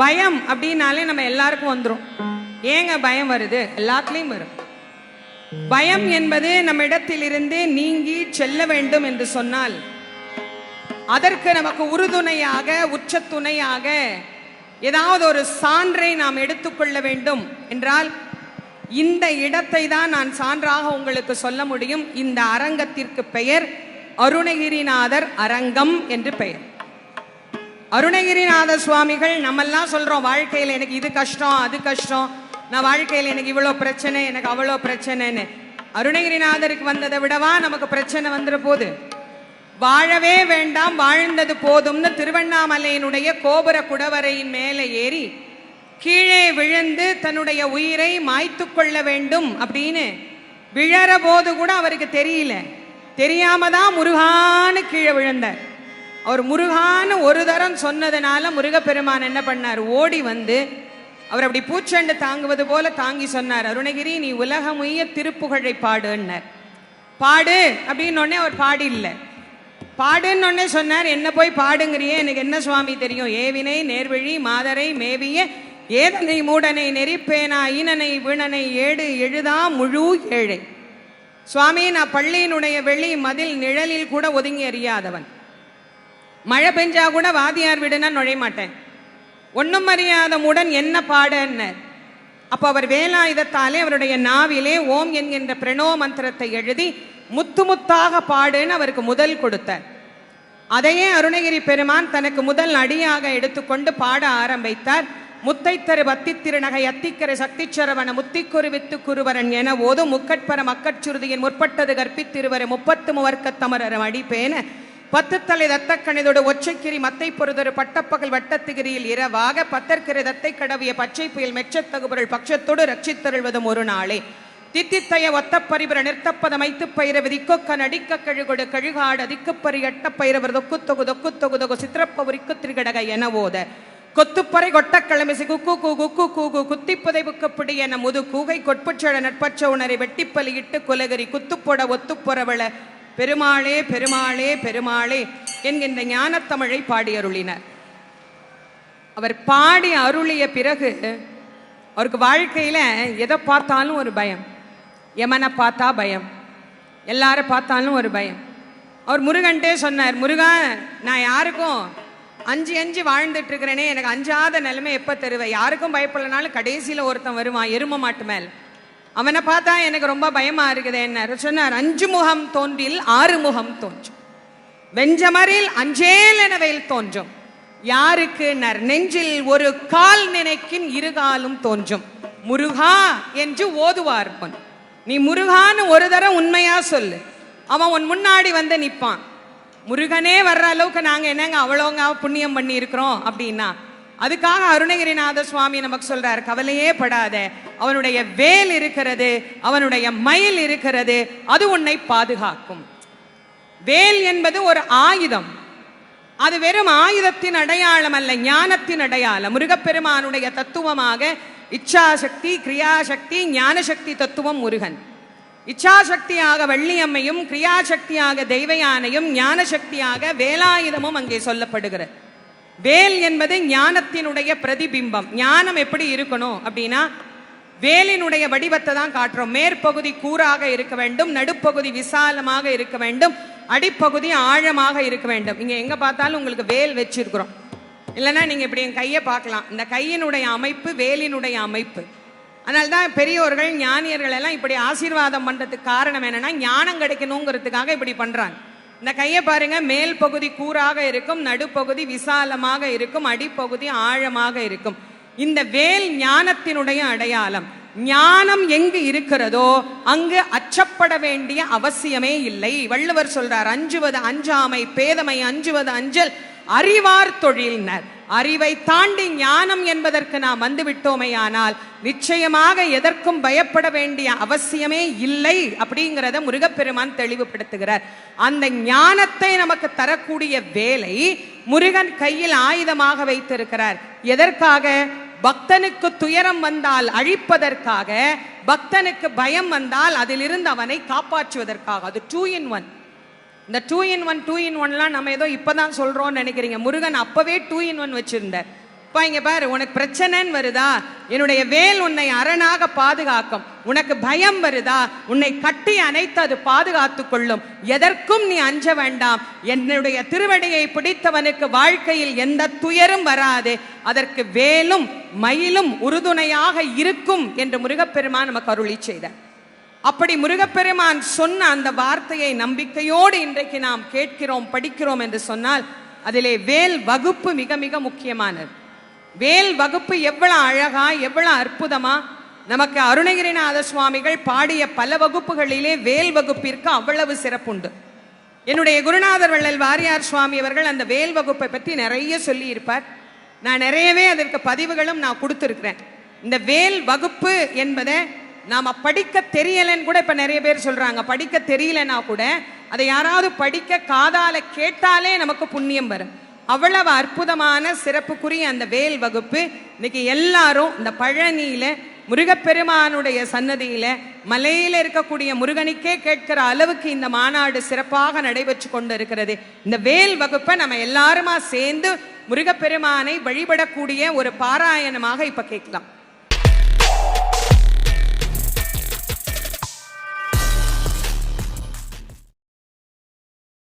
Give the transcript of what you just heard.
பயம் அப்படின்னாலே நம்ம எல்லாருக்கும் வந்துடும். ஏங்க பயம் வருது? எல்லாத்துலேயும் வரும். பயம் என்பது நம்ம இடத்திலிருந்து நீங்கி செல்ல வேண்டும் என்று சொன்னால் அதற்கு நமக்கு உறுதுணையாக உச்சத்துணையாக ஏதாவது ஒரு சான்றை நாம் எடுத்துக்கொள்ள வேண்டும் என்றால் இந்த இடத்தை தான் நான் சான்றாக உங்களுக்கு சொல்ல முடியும். இந்த அரங்கத்திற்கு பெயர் அருணகிரிநாதர் அரங்கம் என்று பெயர். அருணகிரிநாத சுவாமிகள் நம்மெல்லாம் சொல்றோம் வாழ்க்கையில் எனக்கு இது கஷ்டம் அது கஷ்டம், நான் வாழ்க்கையில் எனக்கு இவ்வளோ பிரச்சனை எனக்கு அவ்வளோ பிரச்சனைன்னு. அருணகிரிநாதருக்கு வந்ததை விடவா நமக்கு பிரச்சனை வந்துட போது? வாழவே வேண்டாம் வாழ்ந்தது போதும்னு திருவண்ணாமலையினுடைய கோபுர குடவரையின் மேலே ஏறி கீழே விழுந்து தன்னுடைய உயிரை மாய்த்து கொள்ள வேண்டும் அப்படின்னு விழற போது கூட அவருக்கு தெரியல. தெரியாம தான் முருகான்னு கீழே விழுந்தார். அவர் முருகான்னு ஒரு தரம் சொன்னதுனால முருகப்பெருமான் என்ன பண்ணார்? ஓடி வந்து அவர் அப்படி பூச்செண்டு தாங்குவது போல தாங்கி சொன்னார், அருணகிரி நீ உலகமுய்ய திருப்புகழை பாடுன்னார். பாடு அப்படின்னு அவர் பாடில்ல. பாடுன்னு சொன்னார். என்ன போய் பாடுங்கிறியே, எனக்கு என்ன சுவாமி தெரியும்? ஏவினை நேர்வழி மாதரை மேவிய ஏதனை மூடனை நெறிப்பேனா ஈனனை வீணனை ஏடு எழுதா முழு ஏழை. சுவாமி நான் பள்ளியினுடைய வெளி மதில் நிழலில் கூட ஒதுங்கி அறியாதவன். மழை பெஞ்சா கூட வாதியார் வீடுனா நுழைய மாட்டேன். ஒன்னும் அறியாத மூடன் என்ன பாடுன்னு. அப்போ அவர் வேலாயுதத்தாலே அவருடைய நாவிலே ஓம் என்கின்ற பிரணோ மந்திரத்தை எழுதி முத்து முத்தாக பாடுன்னு அவருக்கு முதல் கொடுத்தார். அதையே அருணகிரி பெருமான் தனக்கு முதல் அடியாக எடுத்துக்கொண்டு பாட ஆரம்பித்தார். முத்தைத்தரு பத்தி திருநகை அத்திக்கரை சக்தி சரவண முத்திக்குரு வித்து குருவரன் என ஓதும் முக்கட்பர மக்கட்சுருதியின் முற்பட்டது கற்பித்திருவரை 30 முவர்க்கத்தமரரும் அடிப்பேன 10 தலை தத்தக்கணிதோடு ஒற்றைக்கிரி மத்தை பொறுதொரு பட்டப்பகல் வட்டத்திகிரியில் இரவாக பத்தற்கிரை தத்தை கடவிய பச்சை புயல் மெச்சத்தகுபொருள் பட்சத்தோடு ரட்சித்தருள்வதும் ஒரு நாளே தித்தித்தைய ஒத்த பரிபுர நிறுத்தப்பத மைத்து பயிரவு திக்கொக்க நடிக்க கழுகொடு கழுகாடு திக்குப்பறி எட்ட பயிரவர் தொக்கு தொகு தொக்கு தொகு தொகு சித்திரப்ப உரிக்கு திரிகடக என ஓத கொத்துப்பறை கொட்டக்கிழமிசை குக்கு கூ குக்கு கூகு குத்திப்பதை புக்கப்பிடி என முது கூகை கொட்புச்சழ நட்பச்ச உணரை வெட்டிப்பலியிட்டு குலகரி குத்துப்பொட ஒத்துப்பொறவள பெருமாளே பெருமாளே பெருமாளே என்கின்ற ஞானத்தமிழை பாடி அருளினார். அவர் பாடி அருளிய பிறகு அவருக்கு வாழ்க்கையில எதை பார்த்தாலும் ஒரு பயம். யமனை பார்த்தா பயம், எல்லாரும் பார்த்தாலும் ஒரு பயம். அவர் முருகன்ட்டே சொன்னார், முருகா நான் யாருக்கும் அஞ்சு வாழ்ந்துட்டு இருக்கிறேனே, எனக்கு அஞ்சாத நிலைமை எப்போ தருவேன்? யாருக்கும் பயப்படலனாலும் கடைசியில் ஒருத்தன் வருவான் எரும மாட்டு மேல், அவனை பார்த்தா எனக்கு ரொம்ப பயமா இருக்குது என்ன சொன்னார். 5 முகம் தோன்றில் 6 முகம் தோன்றும், வெஞ்சமரில் அஞ்சேல் எனவையில் தோன்றும். யாருக்கு நெஞ்சில் ஒரு கால் நினைக்கின் 2 காலும் தோன்றும். முருகா என்று ஓதுவார். நீ முருகான்னு ஒரு தரம் உண்மையா சொல்லு, அவன் உன் முன்னாடி வந்து நிற்பான். முருகனே வர்ற அளவுக்கு நாங்க என்னங்க அவ்வளோங்க புண்ணியம் பண்ணி இருக்கிறோம் அப்படின்னா அதுக்காக அருணகிரிநாத சுவாமி நமக்கு சொல்றார், கவலையே படாத, அவனுடைய வேல் இருக்கிறது, அவனுடைய மயில் இருக்கிறது, அது உன்னை பாதுகாக்கும். வேல் என்பது ஒரு ஆயுதம். அது வெறும் ஆயுதத்தின் அடையாளம் அல்ல, ஞானத்தின் அடையாளம். முருகப்பெருமானுடைய தத்துவமாக இச்சாசக்தி கிரியாசக்தி ஞானசக்தி தத்துவம் முருகன். இச்சாசக்தியாக வள்ளியம்மையும் கிரியாசக்தியாக தெய்வயானையும் ஞானசக்தியாக வேலாயுதமும் அங்கே சொல்லப்படுகிறது. வேல் என்பது ஞானத்தினுடைய பிரதிபிம்பம். ஞானம் எப்படி இருக்கணும் அப்படின்னா வேலினுடைய வடிவத்தை தான் காட்டுறோம். மேற்பகுதி கூராக இருக்க வேண்டும், நடுப்பகுதி விசாலமாக இருக்க வேண்டும், அடிப்பகுதி ஆழமாக இருக்க வேண்டும். இங்க எங்க பார்த்தாலும் உங்களுக்கு வேல் வச்சிருக்கிறோம். இல்லைன்னா நீங்க இப்படி என் கையை பார்க்கலாம். இந்த கையினுடைய அமைப்பு வேலினுடைய அமைப்பு. அதனால்தான் பெரியோர்கள் ஞானியர்கள் எல்லாம் இப்படி ஆசீர்வாதம் பண்றதுக்கு காரணம் என்னன்னா ஞானம் கிடைக்கணுங்கிறதுக்காக இப்படி பண்றாங்க. இந்த கையை பாருங்க, மேல் பகுதி கூராக இருக்கும், நடுப்பகுதி விசாலமாக இருக்கும், அடிப்பகுதி ஆழமாக இருக்கும். இந்த வேல் ஞானத்தினுடைய அடையாளம். ஞானம் எங்கு இருக்கிறதோ அங்கு அச்சப்பட வேண்டிய அவசியமே இல்லை. வள்ளுவர் சொல்றார், அஞ்சுவது அஞ்சாமை பேதமை அஞ்சுவது அஞ்சல் அறிவார் தொழில்னர். அறிவை தாண்டி ஞானம் என்பதற்கு நாம் வந்துவிட்டோமையானால் நிச்சயமாக எதற்கும் பயப்பட வேண்டிய அவசியமே இல்லை அப்படிங்கிறத முருகப்பெருமான் தெளிவுபடுத்துகிறார். அந்த ஞானத்தை நமக்கு தரக்கூடிய வேலை முருகன் கையில் ஆயுதமாக வைத்திருக்கிறார். எதற்காக? பக்தனுக்கு துயரம் வந்தால் அழிப்பதற்காக, பக்தனுக்கு பயம் வந்தால் அதிலிருந்து அவனை காப்பாற்றுவதற்காக. அது 2 in 1. இந்த 2 in 1 2 in 1லாம் நம்ம ஏதோ இப்பதான் சொல்றோம்னு நினைக்கிறீங்க. முருகன் அப்பவே 2 in 1 வச்சிருந்தார். அப்பா இங்க பாரு, உனக்கு பிரச்சனைன்னு வருதா, என்னுடைய வேல் உன்னை அரணாக பாதுகாக்கும். உனக்கு பயம் வருதா, உன்னை கட்டி அணைத்து அது பாதுகாத்து கொள்ளும். எதற்கும் நீ அஞ்ச வேண்டாம். என்னுடைய திருவடியை பிடித்தவனுக்கு வாழ்க்கையில் எந்த துயரும் வராது. அதற்கு வேலும் மயிலும் உறுதுணையாக இருக்கும் என்று முருகப்பெருமான் நமக்கு அருளி செய்தார். அப்படி முருகப்பெருமான் சொன்ன அந்த வார்த்தையை நம்பிக்கையோடு இன்றைக்கு நாம் கேட்கிறோம், படிக்கிறோம் என்று சொன்னால் அதிலே வேல் வகுப்பு மிக மிக முக்கியமானது. வேல் வகுப்பு எவ்வளவு அழகா, எவ்வளவு அற்புதமா நமக்கு அருணகிரிநாத சுவாமிகள் பாடிய பல வகுப்புகளிலே வேல் வகுப்பிற்கு அவ்வளவு சிறப்புண்டு. என்னுடைய குருநாதர் வள்ளல் வாரியார் சுவாமி அவர்கள் அந்த வேல் வகுப்பை பற்றி நிறைய சொல்லி இருப்பார். நான் நிறையவே அதற்கு பதிவுகளும் நான் கொடுத்துருக்கிறேன். இந்த வேல் வகுப்பு என்பதை நாம படிக்க தெரியலன்னு கூட இப்ப நிறைய பேர் சொல்றாங்க. படிக்க தெரியலன்னா கூட அதை யாராவது படிக்க காதால கேட்டாலே நமக்கு புண்ணியம் வரும். அவ்வளவு அற்புதமான சிறப்புக்குரிய அந்த வேல் வகுப்பு இன்னைக்கு எல்லாரும் இந்த பழனியில முருகப்பெருமானுடைய சன்னதியில மலையில இருக்கக்கூடிய முருகனுக்கே கேட்கிற அளவுக்கு இந்த மாநாடு சிறப்பாக நடைபெற்று கொண்டு இருக்கிறது. இந்த வேல் வகுப்பை நம்ம எல்லாருமா சேர்ந்து முருகப்பெருமானை வழிபடக்கூடிய ஒரு பாராயணமாக இப்ப கேட்கலாம்.